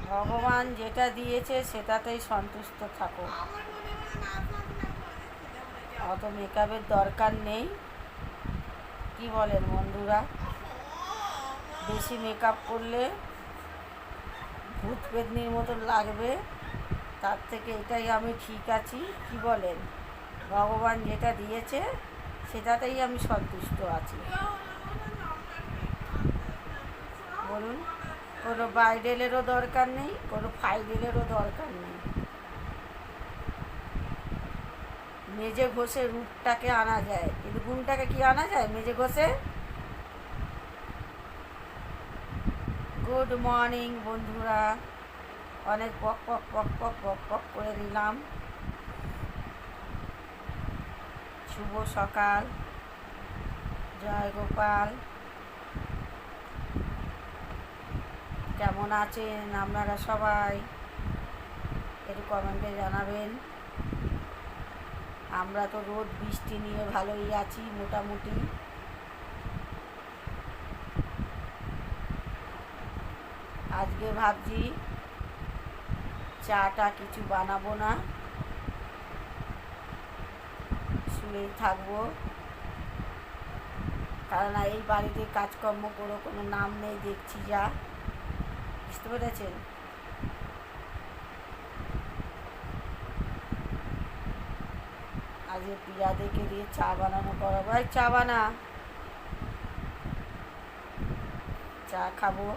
ভগবান যেটা দিয়েছে সেটাতেই সন্তুষ্ট থাকো। অত মেকআপের দরকার নেই, কি বলেন বন্ধুরা? বেশি মেকআপ করলে ভূত পেতনির মতন লাগবে, তার থেকে এটাই আমি ঠিক আছি, কি বলেন? ভগবান যেটা দিয়েছে সেটাতেই আমি সন্তুষ্ট আছি। বলুন, কোনো ব্রাইডালেরও দরকার নেই, কোনো ফাইডেলেরও দরকার নেই। মেজে ঘষে রূপটাকে আনা যায়, কিন্তু গুণটাকে কি আনা যায় মেজে ঘষে? গুড মর্নিং বন্ধুরা, অনেক পক পক পক পক পক পক করে দিলাম। শুভ সকাল, জয় গোপাল। কেমন আছেন আপনারা সবাই? একটু কমেন্টে জানাবেন। আমরা তো রোদ বৃষ্টি নিয়ে ভালোই আছি মোটামুটি। আজকে ভাবছি চাটা কিছু বানাবো না, শুয়েই থাকবো, কারণ এই বাড়িতে কাজকর্ম করে কোনো নাম নেই দেখছি, যা বুঝতে পেরেছেন। আজকে পিয়াদেকে দিয়ে চা বানানো করাবো। ভাই চা বানা, চা খাবো।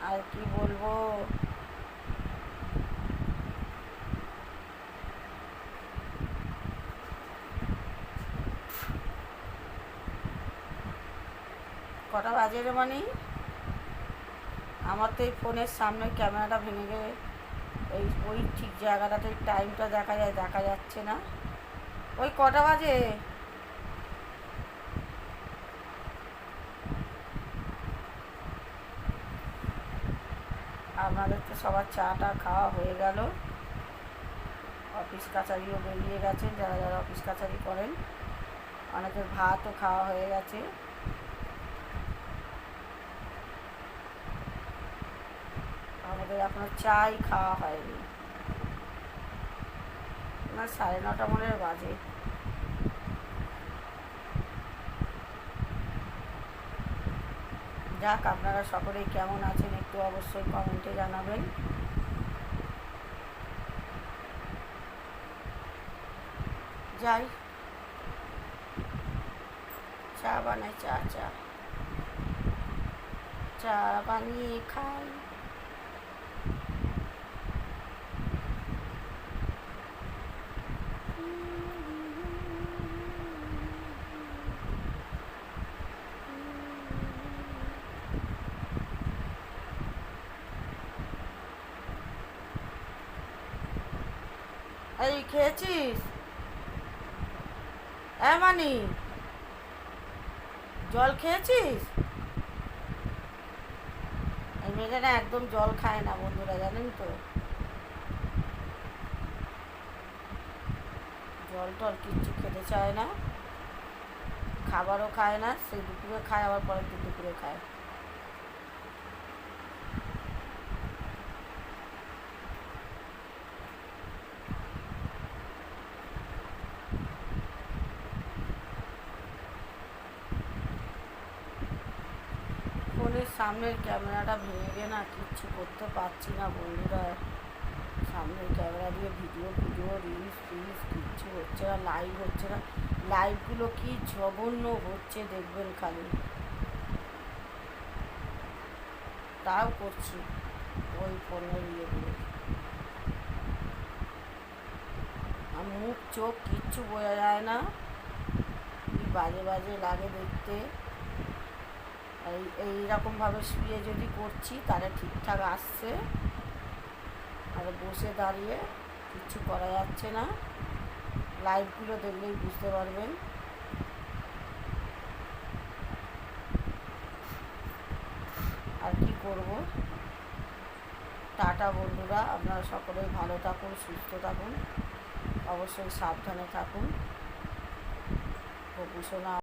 আর কি বলবো, কটা বাজে রে মানে? আমার তো এই ফোনের সামনে ক্যামেরাটা ভেঙে গেলে ওই ঠিক জায়গাটাতে টাইমটা দেখা যায়, দেখা যাচ্ছে না। ওই কটা বাজে? আপনাদের তো সবার চাটা খাওয়া হয়ে গেল, অফিস কাছারিও বেরিয়ে গেছেন, যারা যারা অফিস কাছারি করেন। অনেকের ভাতও খাওয়া হয়ে গেছে। আমাদের এখনো চাই খাওয়া হয়নি, না 9:30 মনে বাজে। যাক, আপনারা সকলেই কেমন আছেন একটু অবশ্যই কমেন্টে জানাবেন। যাই, চা বানাই, চা চা চা বানিয়ে খাই। এই খেয়েছিস? মানি জল খেয়েছিস? এই মেয়েটা না একদম জল খায় না বন্ধুরা, জানেন তো। জল টল কিচ্ছু খেতে চায় না, খাবারও খায় না। সেই দুপুরে খায়, আবার পরের দিন দুপুরে খায়। ফোনের সামনের ক্যামেরাটা ভেঙে না কিচ্ছু করতে পারছি না বন্ধুরা। সামনের ক্যামেরা দিয়ে ভিডিও রিলস কিচ্ছু হচ্ছে না, লাইভ হচ্ছে না। লাইভগুলো কি জঘন্য হচ্ছে দেখবেন খালি। তাও করছি ওই ফোনের ইয়েগুলো, আর মুখ চোখ কিচ্ছু বোঝা যায় না, কি বাজে বাজে লাগে দেখতে। এইরকমভাবে শুয়ে যদি করছি তাহলে ঠিকঠাক আসছে, আর বসে দাঁড়িয়ে কিচ্ছু করা যাচ্ছে না। লাইভগুলো দেখলেই বুঝতে পারবেন। আর কি করব। টাটা বন্ধুরা, আপনারা সকলেই ভালো থাকুন, সুস্থ থাকুন, অবশ্যই সাবধানে থাকুন। গোপু সোনা